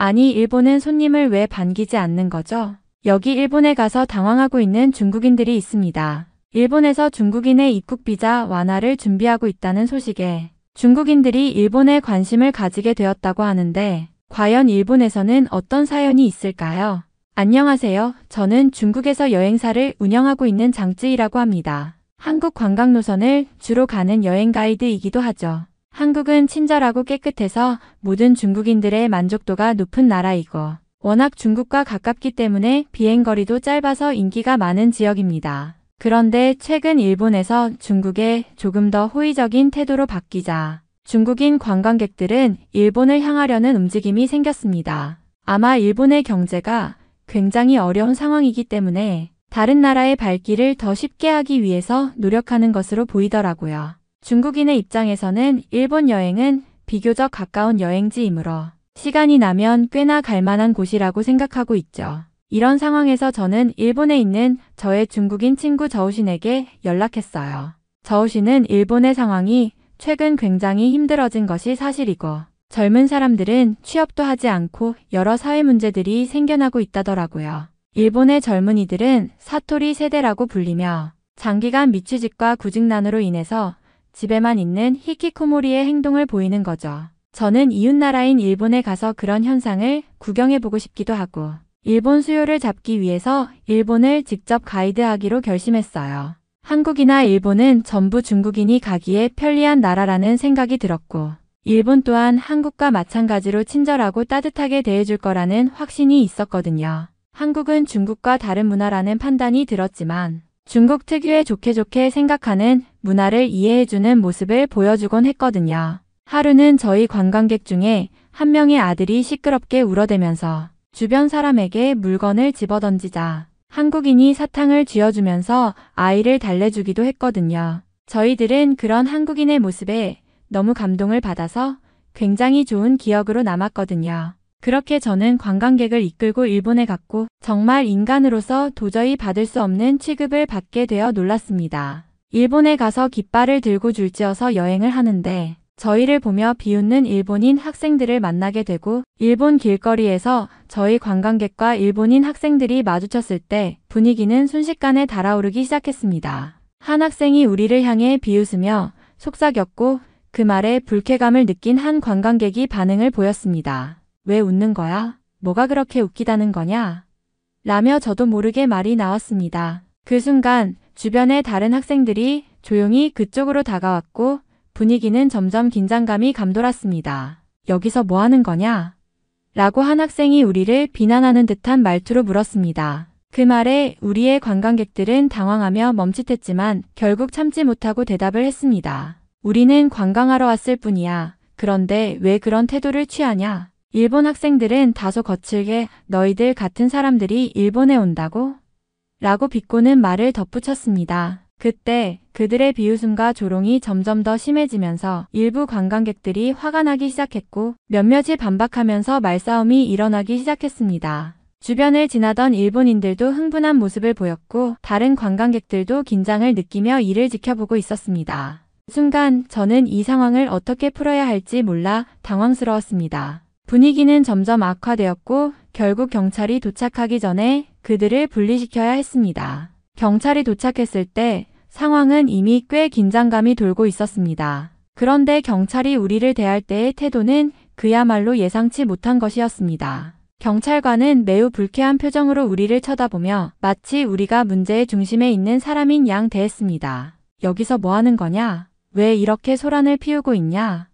아니, 일본은 손님을 왜 반기지 않는 거죠? 여기 일본에 가서 당황하고 있는 중국인들이 있습니다. 일본에서 중국인의 입국 비자 완화를 준비하고 있다는 소식에 중국인들이 일본에 관심을 가지게 되었다고 하는데 과연 일본에서는 어떤 사연이 있을까요? 안녕하세요. 저는 중국에서 여행사를 운영하고 있는 장쯔이라고 합니다. 한국 관광 노선을 주로 가는 여행 가이드이기도 하죠. 한국은 친절하고 깨끗해서 모든 중국인들의 만족도가 높은 나라이고 워낙 중국과 가깝기 때문에 비행거리도 짧아서 인기가 많은 지역입니다. 그런데 최근 일본에서 중국에 조금 더 호의적인 태도로 바뀌자 중국인 관광객들은 일본을 향하려는 움직임이 생겼습니다. 아마 일본의 경제가 굉장히 어려운 상황이기 때문에 다른 나라의 발길을 더 쉽게 하기 위해서 노력하는 것으로 보이더라고요. 중국인의 입장에서는 일본 여행은 비교적 가까운 여행지이므로 시간이 나면 꽤나 갈 만한 곳이라고 생각하고 있죠. 이런 상황에서 저는 일본에 있는 저의 중국인 친구 저우신에게 연락했어요. 저우신은 일본의 상황이 최근 굉장히 힘들어진 것이 사실이고 젊은 사람들은 취업도 하지 않고 여러 사회 문제들이 생겨나고 있다더라고요. 일본의 젊은이들은 사토리 세대라고 불리며 장기간 미취직과 구직난으로 인해서 집에만 있는 히키코모리의 행동을 보이는 거죠. 저는 이웃나라인 일본에 가서 그런 현상을 구경해보고 싶기도 하고 일본 수요를 잡기 위해서 일본을 직접 가이드하기로 결심했어요. 한국이나 일본은 전부 중국인이 가기에 편리한 나라라는 생각이 들었고 일본 또한 한국과 마찬가지로 친절하고 따뜻하게 대해줄 거라는 확신이 있었거든요. 한국은 중국과 다른 문화라는 판단이 들었지만 중국 특유의 좋게 생각하는 문화를 이해해주는 모습을 보여주곤 했거든요. 하루는 저희 관광객 중에 한 명의 아들이 시끄럽게 울어대면서 주변 사람에게 물건을 집어던지자 한국인이 사탕을 쥐어주면서 아이를 달래주기도 했거든요. 저희들은 그런 한국인의 모습에 너무 감동을 받아서 굉장히 좋은 기억으로 남았거든요. 그렇게 저는 관광객을 이끌고 일본에 갔고 정말 인간으로서 도저히 받을 수 없는 취급을 받게 되어 놀랐습니다. 일본에 가서 깃발을 들고 줄지어서 여행을 하는데 저희를 보며 비웃는 일본인 학생들을 만나게 되고 일본 길거리에서 저희 관광객과 일본인 학생들이 마주쳤을 때 분위기는 순식간에 달아오르기 시작했습니다. 한 학생이 우리를 향해 비웃으며 속삭였고 그 말에 불쾌감을 느낀 한 관광객이 반응을 보였습니다. 왜 웃는 거야? 뭐가 그렇게 웃기다는 거냐? 라며 저도 모르게 말이 나왔습니다. 그 순간 주변의 다른 학생들이 조용히 그쪽으로 다가왔고 분위기는 점점 긴장감이 감돌았습니다. 여기서 뭐 하는 거냐? 라고 한 학생이 우리를 비난하는 듯한 말투로 물었습니다. 그 말에 우리의 관광객들은 당황하며 멈칫했지만 결국 참지 못하고 대답을 했습니다. 우리는 관광하러 왔을 뿐이야. 그런데 왜 그런 태도를 취하냐? 일본 학생들은 다소 거칠게 너희들 같은 사람들이 일본에 온다고? 라고 비꼬는 말을 덧붙였습니다. 그때 그들의 비웃음과 조롱이 점점 더 심해지면서 일부 관광객들이 화가 나기 시작했고 몇몇이 반박하면서 말싸움이 일어나기 시작했습니다. 주변을 지나던 일본인들도 흥분한 모습을 보였고 다른 관광객들도 긴장을 느끼며 이를 지켜보고 있었습니다. 순간 저는 이 상황을 어떻게 풀어야 할지 몰라 당황스러웠습니다. 분위기는 점점 악화되었고 결국 경찰이 도착하기 전에 그들을 분리시켜야 했습니다. 경찰이 도착했을 때 상황은 이미 꽤 긴장감이 돌고 있었습니다. 그런데 경찰이 우리를 대할 때의 태도는 그야말로 예상치 못한 것이었습니다. 경찰관은 매우 불쾌한 표정으로 우리를 쳐다보며 마치 우리가 문제의 중심에 있는 사람인 양 대했습니다. 여기서 뭐 하는 거냐? 왜 이렇게 소란을 피우고 있냐?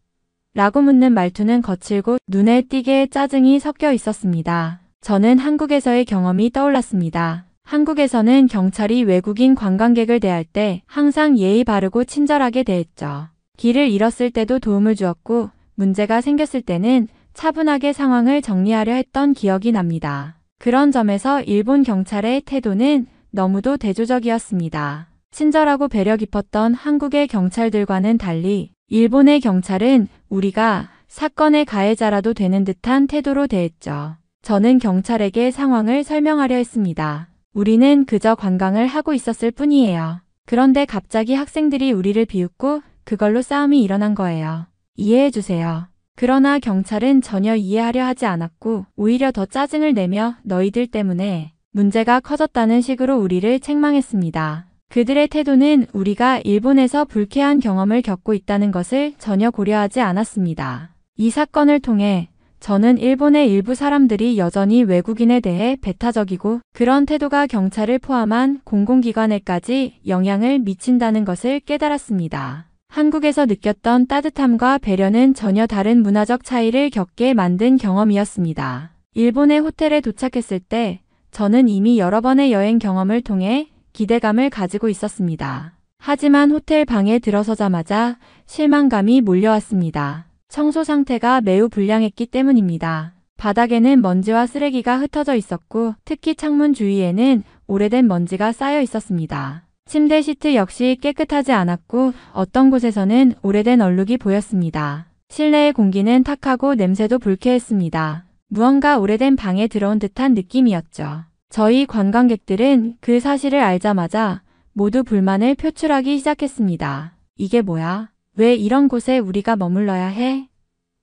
라고 묻는 말투는 거칠고 눈에 띄게 짜증이 섞여 있었습니다. 저는 한국에서의 경험이 떠올랐습니다. 한국에서는 경찰이 외국인 관광객을 대할 때 항상 예의 바르고 친절하게 대했죠. 길을 잃었을 때도 도움을 주었고 문제가 생겼을 때는 차분하게 상황을 정리하려 했던 기억이 납니다. 그런 점에서 일본 경찰의 태도는 너무도 대조적이었습니다. 친절하고 배려 깊었던 한국의 경찰들과는 달리 일본의 경찰은 우리가 사건의 가해자라도 되는 듯한 태도로 대했죠. 저는 경찰에게 상황을 설명하려 했습니다. 우리는 그저 관광을 하고 있었을 뿐이에요. 그런데 갑자기 학생들이 우리를 비웃고 그걸로 싸움이 일어난 거예요. 이해해 주세요. 그러나 경찰은 전혀 이해하려 하지 않았고 오히려 더 짜증을 내며 너희들 때문에 문제가 커졌다는 식으로 우리를 책망했습니다. 그들의 태도는 우리가 일본에서 불쾌한 경험을 겪고 있다는 것을 전혀 고려하지 않았습니다. 이 사건을 통해 저는 일본의 일부 사람들이 여전히 외국인에 대해 배타적이고 그런 태도가 경찰을 포함한 공공기관에까지 영향을 미친다는 것을 깨달았습니다. 한국에서 느꼈던 따뜻함과 배려는 전혀 다른 문화적 차이를 겪게 만든 경험이었습니다. 일본의 호텔에 도착했을 때 저는 이미 여러 번의 여행 경험을 통해 기대감을 가지고 있었습니다. 하지만 호텔 방에 들어서자마자 실망감이 몰려왔습니다. 청소 상태가 매우 불량했기 때문입니다. 바닥에는 먼지와 쓰레기가 흩어져 있었고 특히 창문 주위에는 오래된 먼지가 쌓여 있었습니다. 침대 시트 역시 깨끗하지 않았고 어떤 곳에서는 오래된 얼룩이 보였습니다. 실내의 공기는 탁하고 냄새도 불쾌했습니다. 무언가 오래된 방에 들어온 듯한 느낌이었죠. 저희 관광객들은 그 사실을 알자마자 모두 불만을 표출하기 시작했습니다. 이게 뭐야? 왜 이런 곳에 우리가 머물러야 해?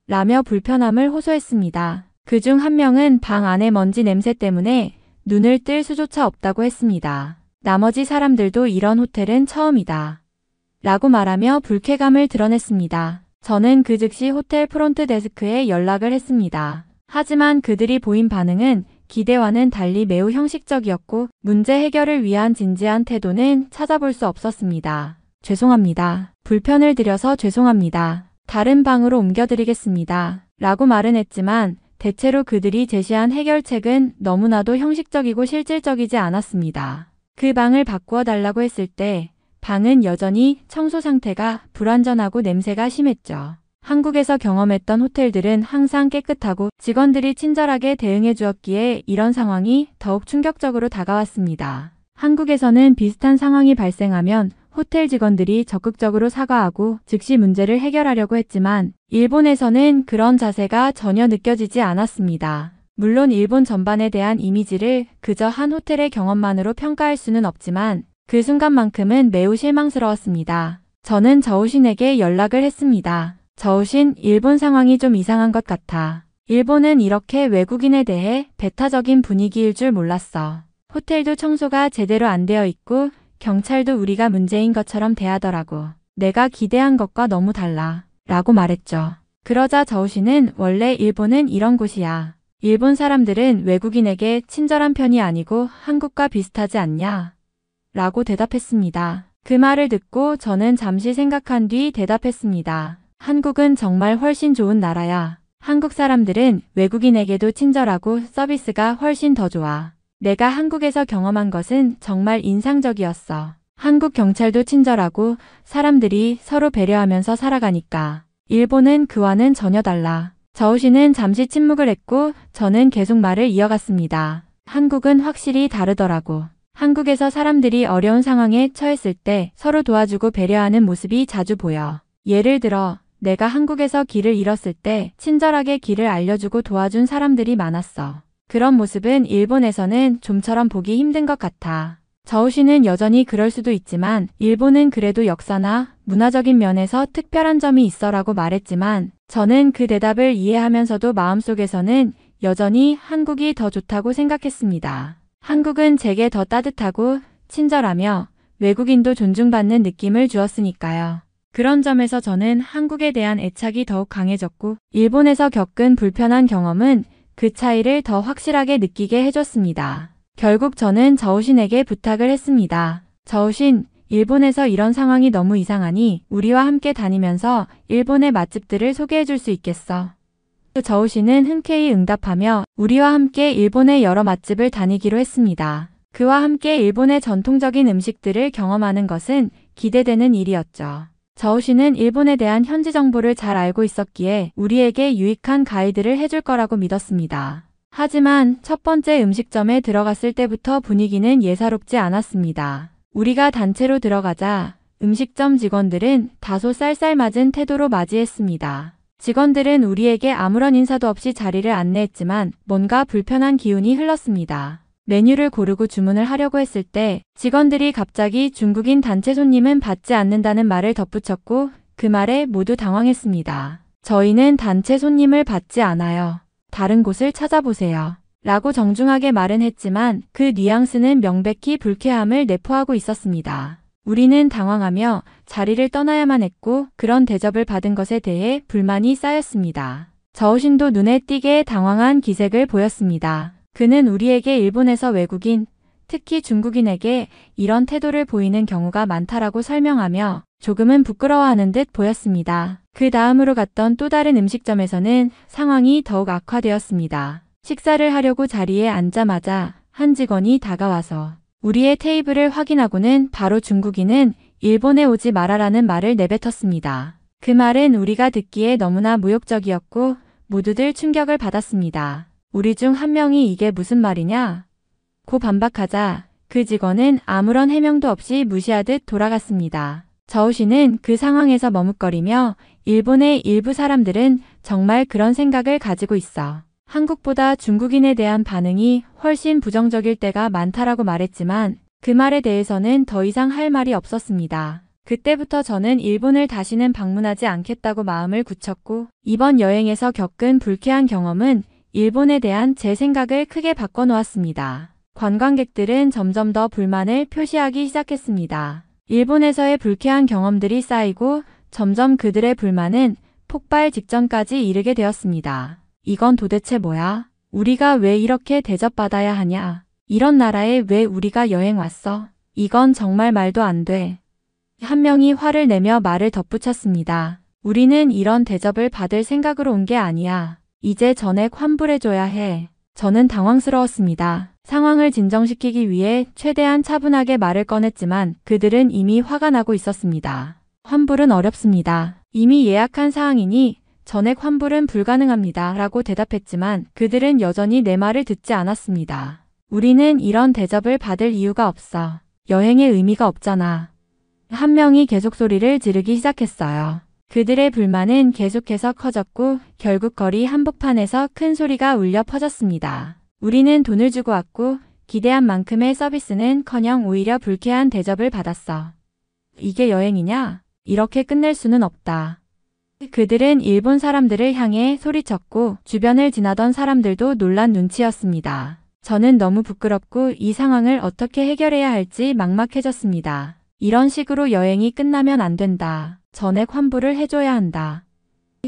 라며 불편함을 호소했습니다. 그중 한 명은 방 안의 먼지 냄새 때문에 눈을 뜰 수조차 없다고 했습니다. 나머지 사람들도 이런 호텔은 처음이다. 라고 말하며 불쾌감을 드러냈습니다. 저는 그 즉시 호텔 프론트 데스크에 연락을 했습니다. 하지만 그들이 보인 반응은 기대와는 달리 매우 형식적이었고 문제 해결을 위한 진지한 태도는 찾아볼 수 없었습니다. 죄송합니다. 불편을 드려서 죄송합니다. 다른 방으로 옮겨드리겠습니다. 라고 말은 했지만 대체로 그들이 제시한 해결책은 너무나도 형식적이고 실질적이지 않았습니다. 그 방을 바꾸어 달라고 했을 때 방은 여전히 청소 상태가 불완전하고 냄새가 심했죠. 한국에서 경험했던 호텔들은 항상 깨끗하고 직원들이 친절하게 대응해 주었기에 이런 상황이 더욱 충격적으로 다가왔습니다. 한국에서는 비슷한 상황이 발생하면 호텔 직원들이 적극적으로 사과하고 즉시 문제를 해결하려고 했지만 일본에서는 그런 자세가 전혀 느껴지지 않았습니다. 물론 일본 전반에 대한 이미지를 그저 한 호텔의 경험만으로 평가할 수는 없지만 그 순간만큼은 매우 실망스러웠습니다. 저는 저우신에게 연락을 했습니다. 저우신, 일본 상황이 좀 이상한 것 같아. 일본은 이렇게 외국인에 대해 배타적인 분위기일 줄 몰랐어. 호텔도 청소가 제대로 안 되어 있고 경찰도 우리가 문제인 것처럼 대하더라고. 내가 기대한 것과 너무 달라. 라고 말했죠. 그러자 저우신은 원래 일본은 이런 곳이야. 일본 사람들은 외국인에게 친절한 편이 아니고 한국과 비슷하지 않냐? 라고 대답했습니다. 그 말을 듣고 저는 잠시 생각한 뒤 대답했습니다. 한국은 정말 훨씬 좋은 나라야. 한국 사람들은 외국인에게도 친절하고 서비스가 훨씬 더 좋아. 내가 한국에서 경험한 것은 정말 인상적이었어. 한국 경찰도 친절하고 사람들이 서로 배려하면서 살아가니까. 일본은 그와는 전혀 달라. 저우씨는 잠시 침묵을 했고 저는 계속 말을 이어갔습니다. 한국은 확실히 다르더라고. 한국에서 사람들이 어려운 상황에 처했을 때 서로 도와주고 배려하는 모습이 자주 보여. 예를 들어 내가 한국에서 길을 잃었을 때 친절하게 길을 알려주고 도와준 사람들이 많았어. 그런 모습은 일본에서는 좀처럼 보기 힘든 것 같아. 저우씨는 여전히 그럴 수도 있지만 일본은 그래도 역사나 문화적인 면에서 특별한 점이 있어라고 말했지만 저는 그 대답을 이해하면서도 마음속에서는 여전히 한국이 더 좋다고 생각했습니다. 한국은 제게 더 따뜻하고 친절하며 외국인도 존중받는 느낌을 주었으니까요. 그런 점에서 저는 한국에 대한 애착이 더욱 강해졌고 일본에서 겪은 불편한 경험은 그 차이를 더 확실하게 느끼게 해줬습니다. 결국 저는 저우신에게 부탁을 했습니다. 저우신, 일본에서 이런 상황이 너무 이상하니 우리와 함께 다니면서 일본의 맛집들을 소개해 줄 수 있겠어? 저우신은 흔쾌히 응답하며 우리와 함께 일본의 여러 맛집을 다니기로 했습니다. 그와 함께 일본의 전통적인 음식들을 경험하는 것은 기대되는 일이었죠. 저우신은 일본에 대한 현지 정보를 잘 알고 있었기에 우리에게 유익한 가이드를 해줄 거라고 믿었습니다. 하지만 첫 번째 음식점에 들어갔을 때부터 분위기는 예사롭지 않았습니다. 우리가 단체로 들어가자 음식점 직원들은 다소 쌀쌀맞은 태도로 맞이했습니다. 직원들은 우리에게 아무런 인사도 없이 자리를 안내했지만 뭔가 불편한 기운이 흘렀습니다. 메뉴를 고르고 주문을 하려고 했을 때 직원들이 갑자기 중국인 단체 손님은 받지 않는다는 말을 덧붙였고 그 말에 모두 당황했습니다. 저희는 단체 손님을 받지 않아요. 다른 곳을 찾아보세요. 라고 정중하게 말은 했지만 그 뉘앙스는 명백히 불쾌함을 내포하고 있었습니다. 우리는 당황하며 자리를 떠나야만 했고 그런 대접을 받은 것에 대해 불만이 쌓였습니다. 저우신도 눈에 띄게 당황한 기색을 보였습니다. 그는 우리에게 일본에서 외국인, 특히 중국인에게 이런 태도를 보이는 경우가 많다라고 설명하며 조금은 부끄러워하는 듯 보였습니다. 그 다음으로 갔던 또 다른 음식점에서는 상황이 더욱 악화되었습니다. 식사를 하려고 자리에 앉자마자 한 직원이 다가와서 우리의 테이블을 확인하고는 바로 중국인은 일본에 오지 말아라는 말을 내뱉었습니다. 그 말은 우리가 듣기에 너무나 모욕적이었고 모두들 충격을 받았습니다. 우리 중 한 명이 이게 무슨 말이냐? 고 반박하자 그 직원은 아무런 해명도 없이 무시하듯 돌아갔습니다. 저우씨는 그 상황에서 머뭇거리며 일본의 일부 사람들은 정말 그런 생각을 가지고 있어. 한국보다 중국인에 대한 반응이 훨씬 부정적일 때가 많다라고 말했지만 그 말에 대해서는 더 이상 할 말이 없었습니다. 그때부터 저는 일본을 다시는 방문하지 않겠다고 마음을 굳혔고 이번 여행에서 겪은 불쾌한 경험은 일본에 대한 제 생각을 크게 바꿔놓았습니다. 관광객들은 점점 더 불만을 표시하기 시작했습니다. 일본에서의 불쾌한 경험들이 쌓이고 점점 그들의 불만은 폭발 직전까지 이르게 되었습니다. 이건 도대체 뭐야? 우리가 왜 이렇게 대접받아야 하냐? 이런 나라에 왜 우리가 여행 왔어? 이건 정말 말도 안 돼. 한 명이 화를 내며 말을 덧붙였습니다. 우리는 이런 대접을 받을 생각으로 온 게 아니야. 이제 전액 환불해줘야 해. 저는 당황스러웠습니다. 상황을 진정시키기 위해 최대한 차분하게 말을 꺼냈지만 그들은 이미 화가 나고 있었습니다. 환불은 어렵습니다. 이미 예약한 사항이니 전액 환불은 불가능합니다. 라고 대답했지만 그들은 여전히 내 말을 듣지 않았습니다. 우리는 이런 대접을 받을 이유가 없어. 여행의 의미가 없잖아. 한 명이 계속 소리를 지르기 시작했어요. 그들의 불만은 계속해서 커졌고 결국 거리 한복판에서 큰 소리가 울려 퍼졌습니다. 우리는 돈을 주고 왔고 기대한 만큼의 서비스는커녕 오히려 불쾌한 대접을 받았어. 이게 여행이냐? 이렇게 끝낼 수는 없다. 그들은 일본 사람들을 향해 소리쳤고 주변을 지나던 사람들도 놀란 눈치였습니다. 저는 너무 부끄럽고 이 상황을 어떻게 해결해야 할지 막막해졌습니다. 이런 식으로 여행이 끝나면 안 된다. 전액 환불을 해줘야 한다.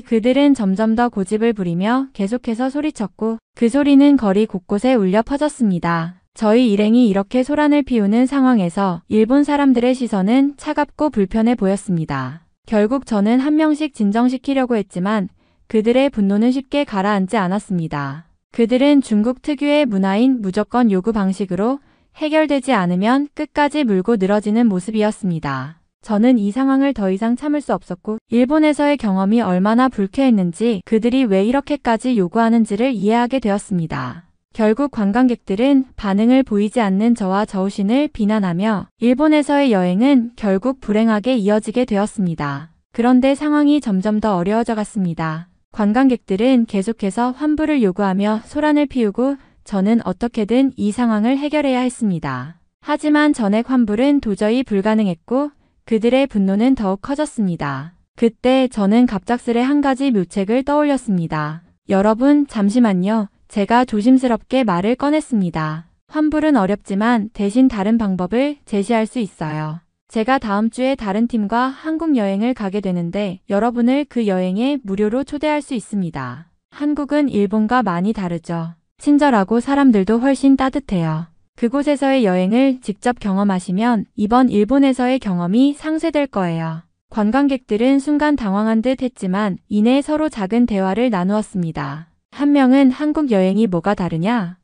그들은 점점 더 고집을 부리며 계속해서 소리쳤고 그 소리는 거리 곳곳에 울려 퍼졌습니다. 저희 일행이 이렇게 소란을 피우는 상황에서 일본 사람들의 시선은 차갑고 불편해 보였습니다. 결국 저는 한 명씩 진정시키려고 했지만 그들의 분노는 쉽게 가라앉지 않았습니다. 그들은 중국 특유의 문화인 무조건 요구 방식으로 해결되지 않으면 끝까지 물고 늘어지는 모습이었습니다. 저는 이 상황을 더 이상 참을 수 없었고 일본에서의 경험이 얼마나 불쾌했는지 그들이 왜 이렇게까지 요구하는지를 이해하게 되었습니다. 결국 관광객들은 반응을 보이지 않는 저와 저우신을 비난하며 일본에서의 여행은 결국 불행하게 이어지게 되었습니다. 그런데 상황이 점점 더 어려워져 갔습니다. 관광객들은 계속해서 환불을 요구하며 소란을 피우고 저는 어떻게든 이 상황을 해결해야 했습니다. 하지만 전액 환불은 도저히 불가능했고 그들의 분노는 더욱 커졌습니다. 그때 저는 갑작스레 한 가지 묘책을 떠올렸습니다. 여러분, 잠시만요. 제가 조심스럽게 말을 꺼냈습니다. 환불은 어렵지만 대신 다른 방법을 제시할 수 있어요. 제가 다음 주에 다른 팀과 한국 여행을 가게 되는데 여러분을 그 여행에 무료로 초대할 수 있습니다. 한국은 일본과 많이 다르죠. 친절하고 사람들도 훨씬 따뜻해요. 그곳에서의 여행을 직접 경험하시면 이번 일본에서의 경험이 상쇄될 거예요. 관광객들은 순간 당황한 듯 했지만 이내 서로 작은 대화를 나누었습니다. 한 명은 한국 여행이 뭐가 다르냐?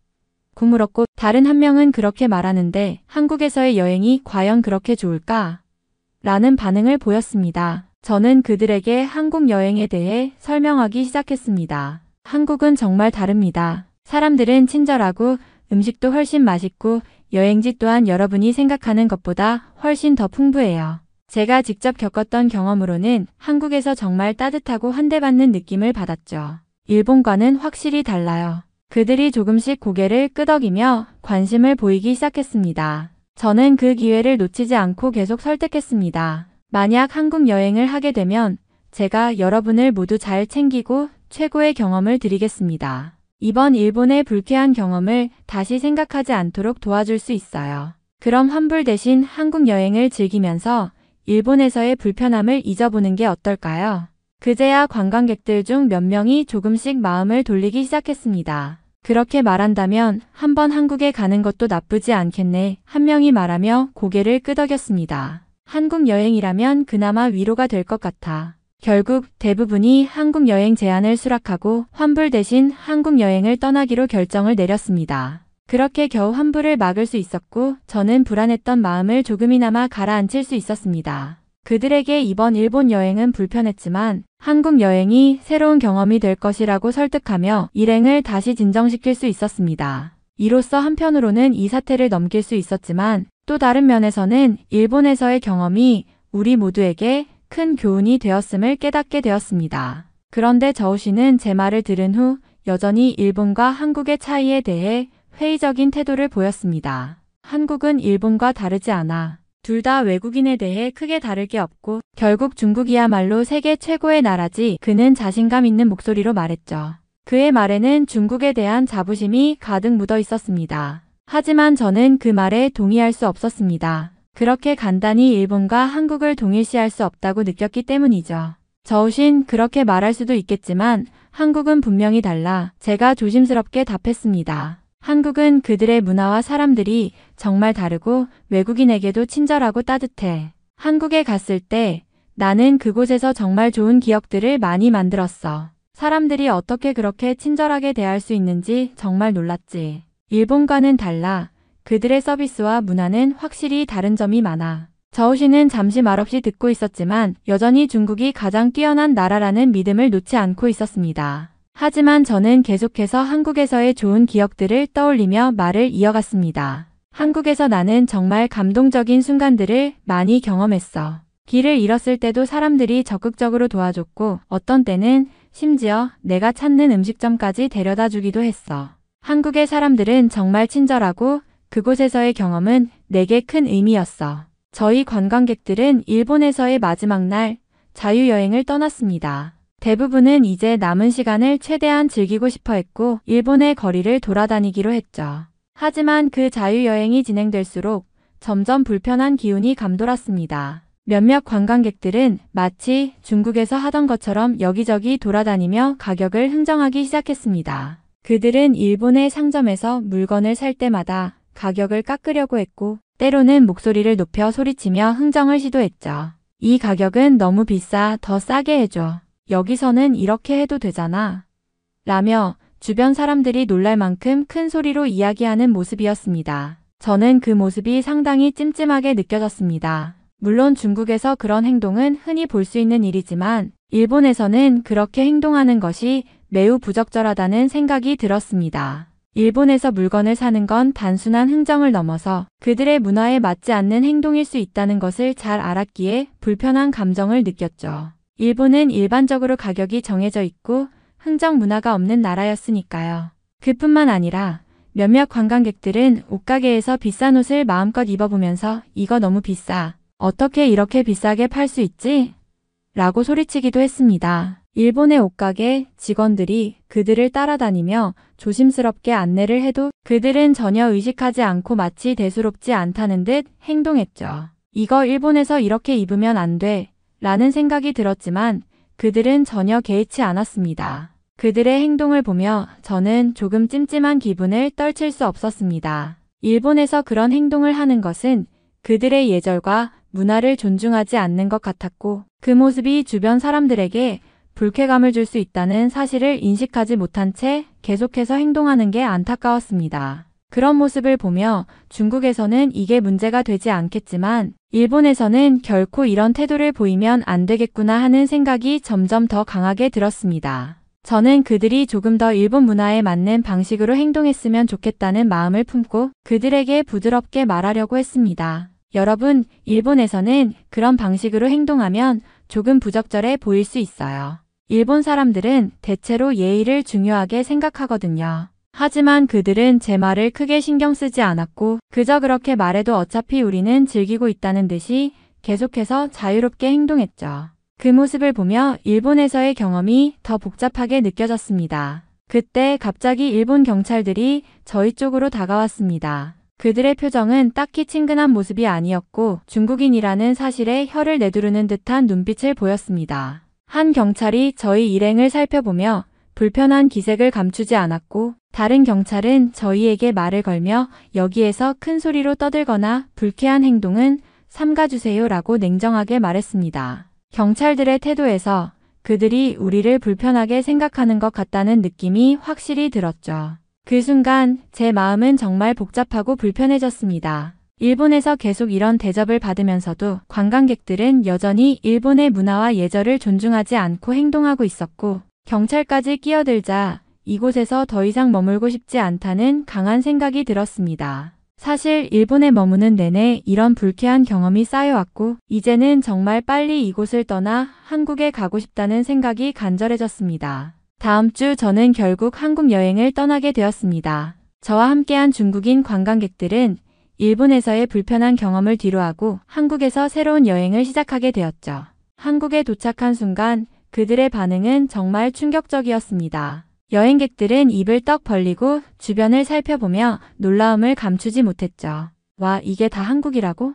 고 물었고 다른 한 명은 그렇게 말하는데 한국에서의 여행이 과연 그렇게 좋을까? 라는 반응을 보였습니다. 저는 그들에게 한국 여행에 대해 설명하기 시작했습니다. 한국은 정말 다릅니다. 사람들은 친절하고 음식도 훨씬 맛있고 여행지 또한 여러분이 생각하는 것보다 훨씬 더 풍부해요. 제가 직접 겪었던 경험으로는 한국에서 정말 따뜻하고 환대받는 느낌을 받았죠. 일본과는 확실히 달라요. 그들이 조금씩 고개를 끄덕이며 관심을 보이기 시작했습니다. 저는 그 기회를 놓치지 않고 계속 설득했습니다. 만약 한국 여행을 하게 되면 제가 여러분을 모두 잘 챙기고 최고의 경험을 드리겠습니다. 이번 일본의 불쾌한 경험을 다시 생각하지 않도록 도와줄 수 있어요. 그럼 환불 대신 한국 여행을 즐기면서 일본에서의 불편함을 잊어보는 게 어떨까요? 그제야 관광객들 중 몇 명이 조금씩 마음을 돌리기 시작했습니다. 그렇게 말한다면 한번 한국에 가는 것도 나쁘지 않겠네. 한 명이 말하며 고개를 끄덕였습니다. 한국 여행이라면 그나마 위로가 될 것 같아. 결국 대부분이 한국 여행 제안을 수락하고 환불 대신 한국 여행을 떠나기로 결정을 내렸습니다. 그렇게 겨우 환불을 막을 수 있었고 저는 불안했던 마음을 조금이나마 가라앉힐 수 있었습니다. 그들에게 이번 일본 여행은 불편했지만 한국 여행이 새로운 경험이 될 것이라고 설득하며 일행을 다시 진정시킬 수 있었습니다. 이로써 한편으로는 이 사태를 넘길 수 있었지만 또 다른 면에서는 일본에서의 경험이 우리 모두에게 큰 교훈이 되었음을 깨닫게 되었습니다. 그런데 저우 씨는 제 말을 들은 후 여전히 일본과 한국의 차이에 대해 회의적인 태도를 보였습니다. 한국은 일본과 다르지 않아. 둘 다 외국인에 대해 크게 다를 게 없고 결국 중국이야말로 세계 최고의 나라지. 그는 자신감 있는 목소리로 말했죠. 그의 말에는 중국에 대한 자부심이 가득 묻어 있었습니다. 하지만 저는 그 말에 동의할 수 없었습니다. 그렇게 간단히 일본과 한국을 동일시할 수 없다고 느꼈기 때문이죠. 저우신 그렇게 말할 수도 있겠지만 한국은 분명히 달라. 제가 조심스럽게 답했습니다. 한국은 그들의 문화와 사람들이 정말 다르고 외국인에게도 친절하고 따뜻해. 한국에 갔을 때 나는 그곳에서 정말 좋은 기억들을 많이 만들었어. 사람들이 어떻게 그렇게 친절하게 대할 수 있는지 정말 놀랐지. 일본과는 달라. 그들의 서비스와 문화는 확실히 다른 점이 많아. 저우 씨는 잠시 말없이 듣고 있었지만 여전히 중국이 가장 뛰어난 나라라는 믿음을 놓지 않고 있었습니다. 하지만 저는 계속해서 한국에서의 좋은 기억들을 떠올리며 말을 이어갔습니다. 한국에서 나는 정말 감동적인 순간들을 많이 경험했어. 길을 잃었을 때도 사람들이 적극적으로 도와줬고 어떤 때는 심지어 내가 찾는 음식점까지 데려다 주기도 했어. 한국의 사람들은 정말 친절하고 그곳에서의 경험은 내게 큰 의미였어. 저희 관광객들은 일본에서의 마지막 날 자유여행을 떠났습니다. 대부분은 이제 남은 시간을 최대한 즐기고 싶어 했고 일본의 거리를 돌아다니기로 했죠. 하지만 그 자유여행이 진행될수록 점점 불편한 기운이 감돌았습니다. 몇몇 관광객들은 마치 중국에서 하던 것처럼 여기저기 돌아다니며 가격을 흥정하기 시작했습니다. 그들은 일본의 상점에서 물건을 살 때마다 가격을 깎으려고 했고 때로는 목소리를 높여 소리치며 흥정을 시도했죠. 이 가격은 너무 비싸. 더 싸게 해줘. 여기서는 이렇게 해도 되잖아. 라며 주변 사람들이 놀랄 만큼 큰 소리로 이야기하는 모습이었습니다. 저는 그 모습이 상당히 찜찜하게 느껴졌습니다. 물론 중국에서 그런 행동은 흔히 볼 수 있는 일이지만 일본에서는 그렇게 행동하는 것이 매우 부적절하다는 생각이 들었습니다. 일본에서 물건을 사는 건 단순한 흥정을 넘어서 그들의 문화에 맞지 않는 행동일 수 있다는 것을 잘 알았기에 불편한 감정을 느꼈죠. 일본은 일반적으로 가격이 정해져 있고 흥정 문화가 없는 나라였으니까요. 그뿐만 아니라 몇몇 관광객들은 옷가게에서 비싼 옷을 마음껏 입어보면서 이거 너무 비싸. 어떻게 이렇게 비싸게 팔 수 있지? 라고 소리치기도 했습니다. 일본의 옷가게 직원들이 그들을 따라다니며 조심스럽게 안내를 해도 그들은 전혀 의식하지 않고 마치 대수롭지 않다는 듯 행동했죠. 이거 일본에서 이렇게 입으면 안 돼. 라는 생각이 들었지만 그들은 전혀 개의치 않았습니다. 그들의 행동을 보며 저는 조금 찜찜한 기분을 떨칠 수 없었습니다. 일본에서 그런 행동을 하는 것은 그들의 예절과 문화를 존중하지 않는 것 같았고 그 모습이 주변 사람들에게 불쾌감을 줄 수 있다는 사실을 인식하지 못한 채 계속해서 행동하는 게 안타까웠습니다. 그런 모습을 보며 중국에서는 이게 문제가 되지 않겠지만 일본에서는 결코 이런 태도를 보이면 안 되겠구나 하는 생각이 점점 더 강하게 들었습니다. 저는 그들이 조금 더 일본 문화에 맞는 방식으로 행동했으면 좋겠다는 마음을 품고 그들에게 부드럽게 말하려고 했습니다. 여러분, 일본에서는 그런 방식으로 행동하면 조금 부적절해 보일 수 있어요. 일본 사람들은 대체로 예의를 중요하게 생각하거든요. 하지만 그들은 제 말을 크게 신경 쓰지 않았고 그저 그렇게 말해도 어차피 우리는 즐기고 있다는 듯이 계속해서 자유롭게 행동했죠. 그 모습을 보며 일본에서의 경험이 더 복잡하게 느껴졌습니다. 그때 갑자기 일본 경찰들이 저희 쪽으로 다가왔습니다. 그들의 표정은 딱히 친근한 모습이 아니었고 중국인이라는 사실에 혀를 내두르는 듯한 눈빛을 보였습니다. 한 경찰이 저희 일행을 살펴보며 불편한 기색을 감추지 않았고 다른 경찰은 저희에게 말을 걸며 여기에서 큰 소리로 떠들거나 불쾌한 행동은 삼가주세요 라고 냉정하게 말했습니다. 경찰들의 태도에서 그들이 우리를 불편하게 생각하는 것 같다는 느낌이 확실히 들었죠. 그 순간 제 마음은 정말 복잡하고 불편해졌습니다. 일본에서 계속 이런 대접을 받으면서도 관광객들은 여전히 일본의 문화와 예절을 존중하지 않고 행동하고 있었고 경찰까지 끼어들자 이곳에서 더 이상 머물고 싶지 않다는 강한 생각이 들었습니다. 사실 일본에 머무는 내내 이런 불쾌한 경험이 쌓여왔고 이제는 정말 빨리 이곳을 떠나 한국에 가고 싶다는 생각이 간절해졌습니다. 다음 주 저는 결국 한국 여행을 떠나게 되었습니다. 저와 함께한 중국인 관광객들은 일본에서의 불편한 경험을 뒤로하고 한국에서 새로운 여행을 시작하게 되었죠. 한국에 도착한 순간 그들의 반응은 정말 충격적이었습니다. 여행객들은 입을 떡 벌리고 주변을 살펴보며 놀라움을 감추지 못했죠. 와, 이게 다 한국이라고?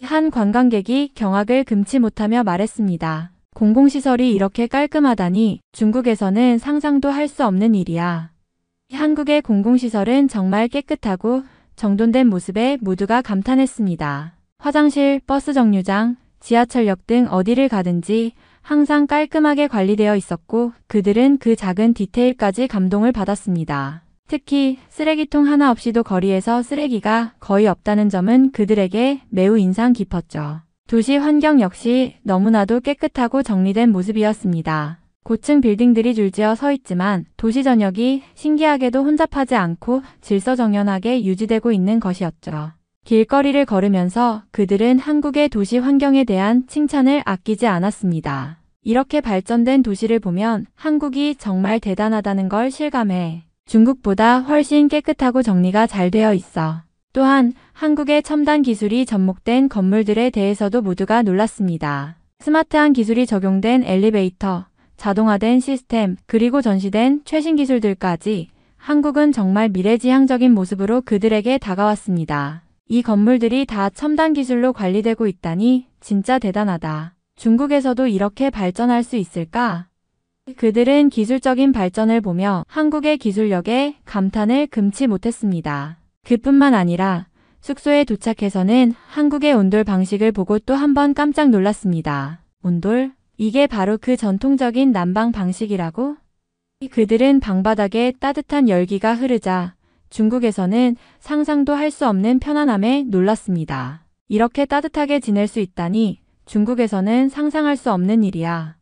한 관광객이 경악을 금치 못하며 말했습니다. 공공시설이 이렇게 깔끔하다니 중국에서는 상상도 할 수 없는 일이야. 한국의 공공시설은 정말 깨끗하고 정돈된 모습에 모두가 감탄했습니다. 화장실, 버스 정류장, 지하철역 등 어디를 가든지 항상 깔끔하게 관리되어 있었고 그들은 그 작은 디테일까지 감동을 받았습니다. 특히 쓰레기통 하나 없이도 거리에서 쓰레기가 거의 없다는 점은 그들에게 매우 인상 깊었죠. 도시 환경 역시 너무나도 깨끗하고 정리된 모습이었습니다. 고층 빌딩들이 줄지어 서 있지만 도시 전역이 신기하게도 혼잡하지 않고 질서정연하게 유지되고 있는 것이었죠. 길거리를 걸으면서 그들은 한국의 도시 환경에 대한 칭찬을 아끼지 않았습니다. 이렇게 발전된 도시를 보면 한국이 정말 대단하다는 걸 실감해. 중국보다 훨씬 깨끗하고 정리가 잘 되어 있어. 또한 한국의 첨단 기술이 접목된 건물들에 대해서도 모두가 놀랐습니다. 스마트한 기술이 적용된 엘리베이터, 자동화된 시스템, 그리고 전시된 최신 기술들까지 한국은 정말 미래지향적인 모습으로 그들에게 다가왔습니다. 이 건물들이 다 첨단 기술로 관리되고 있다니 진짜 대단하다. 중국에서도 이렇게 발전할 수 있을까? 그들은 기술적인 발전을 보며 한국의 기술력에 감탄을 금치 못했습니다. 그뿐만 아니라 숙소에 도착해서는 한국의 온돌 방식을 보고 또 한 번 깜짝 놀랐습니다. 온돌? 이게 바로 그 전통적인 난방 방식이라고? 그들은 방바닥에 따뜻한 열기가 흐르자 중국에서는 상상도 할 수 없는 편안함에 놀랐습니다. 이렇게 따뜻하게 지낼 수 있다니 중국에서는 상상할 수 없는 일이야.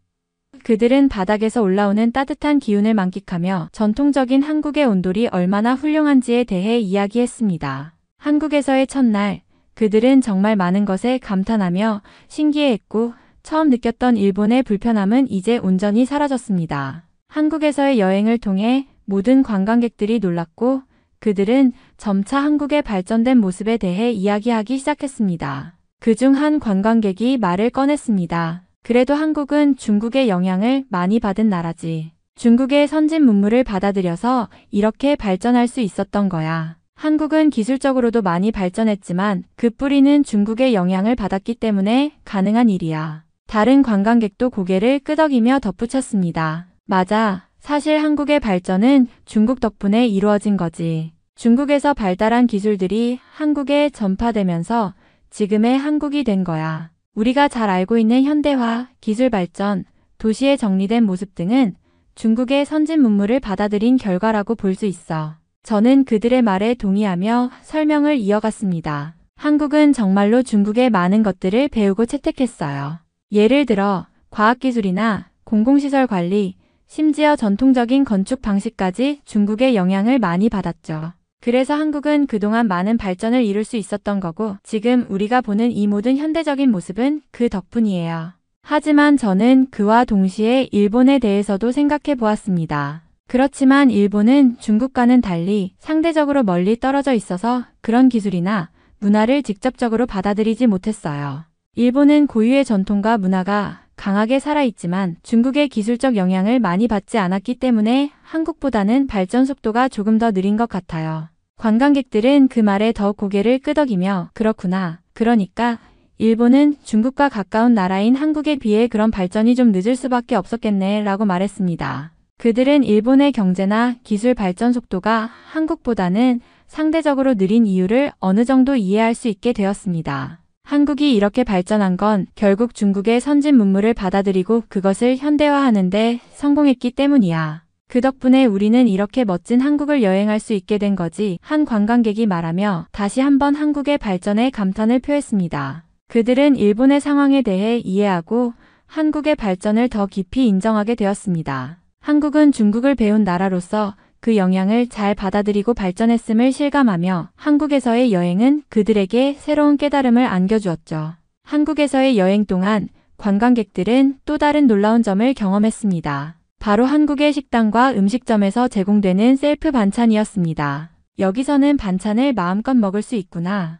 그들은 바닥에서 올라오는 따뜻한 기운을 만끽하며 전통적인 한국의 온돌이 얼마나 훌륭한지에 대해 이야기했습니다. 한국에서의 첫날, 그들은 정말 많은 것에 감탄하며 신기해했고 처음 느꼈던 일본의 불편함은 이제 온전히 사라졌습니다. 한국에서의 여행을 통해 모든 관광객들이 놀랐고 그들은 점차 한국의 발전된 모습에 대해 이야기하기 시작했습니다. 그중 한 관광객이 말을 꺼냈습니다. 그래도 한국은 중국의 영향을 많이 받은 나라지. 중국의 선진 문물을 받아들여서 이렇게 발전할 수 있었던 거야. 한국은 기술적으로도 많이 발전했지만 그 뿌리는 중국의 영향을 받았기 때문에 가능한 일이야. 다른 관광객도 고개를 끄덕이며 덧붙였습니다. 맞아. 사실 한국의 발전은 중국 덕분에 이루어진 거지. 중국에서 발달한 기술들이 한국에 전파되면서 지금의 한국이 된 거야. 우리가 잘 알고 있는 현대화, 기술 발전, 도시의 정리된 모습 등은 중국의 선진 문물을 받아들인 결과라고 볼 수 있어. 저는 그들의 말에 동의하며 설명을 이어갔습니다. 한국은 정말로 중국의 많은 것들을 배우고 채택했어요. 예를 들어 과학기술이나 공공시설 관리, 심지어 전통적인 건축 방식까지 중국의 영향을 많이 받았죠. 그래서 한국은 그동안 많은 발전을 이룰 수 있었던 거고 지금 우리가 보는 이 모든 현대적인 모습은 그 덕분이에요. 하지만 저는 그와 동시에 일본에 대해서도 생각해 보았습니다. 그렇지만 일본은 중국과는 달리 상대적으로 멀리 떨어져 있어서 그런 기술이나 문화를 직접적으로 받아들이지 못했어요. 일본은 고유의 전통과 문화가 강하게 살아있지만 중국의 기술적 영향을 많이 받지 않았기 때문에 한국보다는 발전 속도가 조금 더 느린 것 같아요. 관광객들은 그 말에 더 고개를 끄덕이며 그렇구나. 그러니까 일본은 중국과 가까운 나라인 한국에 비해 그런 발전이 좀 늦을 수밖에 없었겠네 라고 말했습니다. 그들은 일본의 경제나 기술 발전 속도가 한국보다는 상대적으로 느린 이유를 어느 정도 이해할 수 있게 되었습니다. 한국이 이렇게 발전한 건 결국 중국의 선진 문물을 받아들이고 그것을 현대화하는데 성공했기 때문이야. 그 덕분에 우리는 이렇게 멋진 한국을 여행할 수 있게 된 거지. 한 관광객이 말하며 다시 한번 한국의 발전에 감탄을 표했습니다. 그들은 일본의 상황에 대해 이해하고 한국의 발전을 더 깊이 인정하게 되었습니다. 한국은 중국을 배운 나라로서 그 영향을 잘 받아들이고 발전했음을 실감하며 한국에서의 여행은 그들에게 새로운 깨달음을 안겨주었죠. 한국에서의 여행 동안 관광객들은 또 다른 놀라운 점을 경험했습니다. 바로 한국의 식당과 음식점에서 제공되는 셀프 반찬이었습니다. 여기서는 반찬을 마음껏 먹을 수 있구나.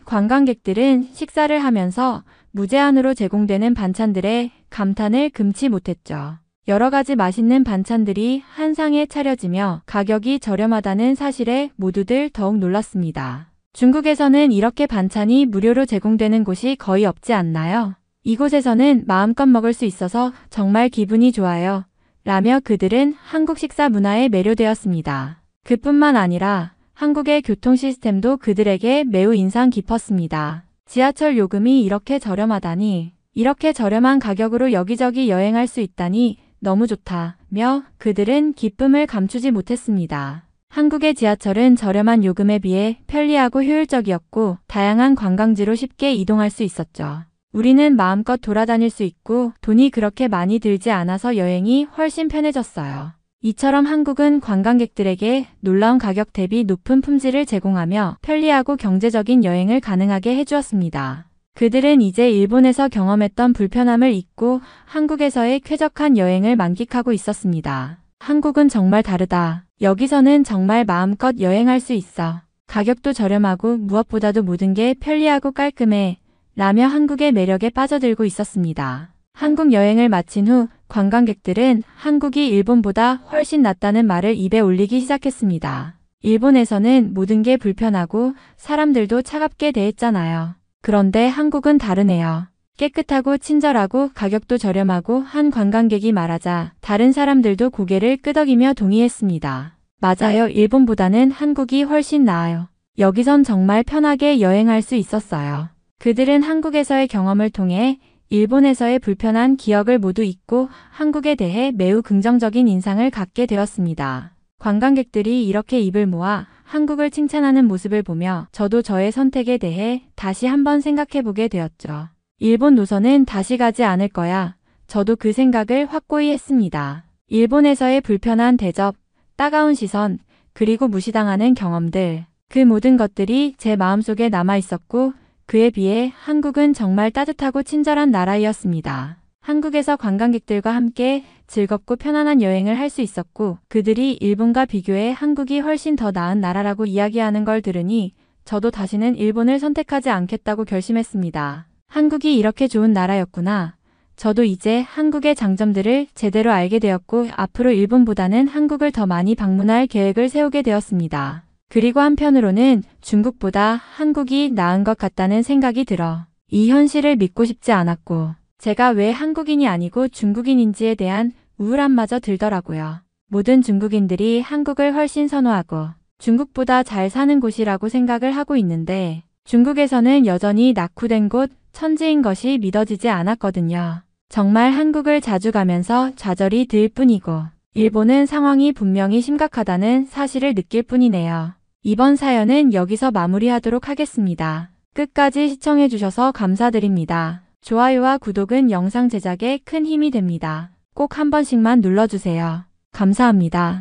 관광객들은 식사를 하면서 무제한으로 제공되는 반찬들에 감탄을 금치 못했죠. 여러 가지 맛있는 반찬들이 한 상에 차려지며 가격이 저렴하다는 사실에 모두들 더욱 놀랐습니다. 중국에서는 이렇게 반찬이 무료로 제공되는 곳이 거의 없지 않나요? 이곳에서는 마음껏 먹을 수 있어서 정말 기분이 좋아요. 라며 그들은 한국 식사 문화에 매료되었습니다. 그뿐만 아니라 한국의 교통 시스템도 그들에게 매우 인상 깊었습니다. 지하철 요금이 이렇게 저렴하다니, 이렇게 저렴한 가격으로 여기저기 여행할 수 있다니 너무 좋다며 그들은 기쁨을 감추지 못했습니다. 한국의 지하철은 저렴한 요금에 비해 편리하고 효율적이었고 다양한 관광지로 쉽게 이동할 수 있었죠. 우리는 마음껏 돌아다닐 수 있고 돈이 그렇게 많이 들지 않아서 여행이 훨씬 편해졌어요. 이처럼 한국은 관광객들에게 놀라운 가격 대비 높은 품질을 제공하며 편리하고 경제적인 여행을 가능하게 해주었습니다. 그들은 이제 일본에서 경험했던 불편함을 잊고 한국에서의 쾌적한 여행을 만끽하고 있었습니다. 한국은 정말 다르다. 여기서는 정말 마음껏 여행할 수 있어. 가격도 저렴하고 무엇보다도 모든 게 편리하고 깔끔해. 라며 한국의 매력에 빠져들고 있었습니다. 한국 여행을 마친 후 관광객들은 한국이 일본보다 훨씬 낫다는 말을 입에 올리기 시작했습니다. 일본에서는 모든 게 불편하고 사람들도 차갑게 대했잖아요. 그런데 한국은 다르네요. 깨끗하고 친절하고 가격도 저렴하고 한 관광객이 말하자 다른 사람들도 고개를 끄덕이며 동의했습니다. 맞아요. 일본보다는 한국이 훨씬 나아요. 여기선 정말 편하게 여행할 수 있었어요. 그들은 한국에서의 경험을 통해 일본에서의 불편한 기억을 모두 잊고 한국에 대해 매우 긍정적인 인상을 갖게 되었습니다. 관광객들이 이렇게 입을 모아 한국을 칭찬하는 모습을 보며 저도 저의 선택에 대해 다시 한번 생각해보게 되었죠. 일본 노선은 다시 가지 않을 거야. 저도 그 생각을 확고히 했습니다. 일본에서의 불편한 대접, 따가운 시선, 그리고 무시당하는 경험들, 그 모든 것들이 제 마음속에 남아있었고 그에 비해 한국은 정말 따뜻하고 친절한 나라이었습니다. 한국에서 관광객들과 함께 즐겁고 편안한 여행을 할 수 있었고 그들이 일본과 비교해 한국이 훨씬 더 나은 나라라고 이야기하는 걸 들으니 저도 다시는 일본을 선택하지 않겠다고 결심했습니다. 한국이 이렇게 좋은 나라였구나. 저도 이제 한국의 장점들을 제대로 알게 되었고 앞으로 일본보다는 한국을 더 많이 방문할 계획을 세우게 되었습니다. 그리고 한편으로는 중국보다 한국이 나은 것 같다는 생각이 들어 이 현실을 믿고 싶지 않았고 제가 왜 한국인이 아니고 중국인인지에 대한 우울함마저 들더라고요. 모든 중국인들이 한국을 훨씬 선호하고 중국보다 잘 사는 곳이라고 생각을 하고 있는데 중국에서는 여전히 낙후된 곳, 천지인 것이 믿어지지 않았거든요. 정말 한국을 자주 가면서 좌절이 들 뿐이고 일본은 상황이 분명히 심각하다는 사실을 느낄 뿐이네요. 이번 사연은 여기서 마무리하도록 하겠습니다. 끝까지 시청해주셔서 감사드립니다. 좋아요와 구독은 영상 제작에 큰 힘이 됩니다. 꼭 한 번씩만 눌러주세요. 감사합니다.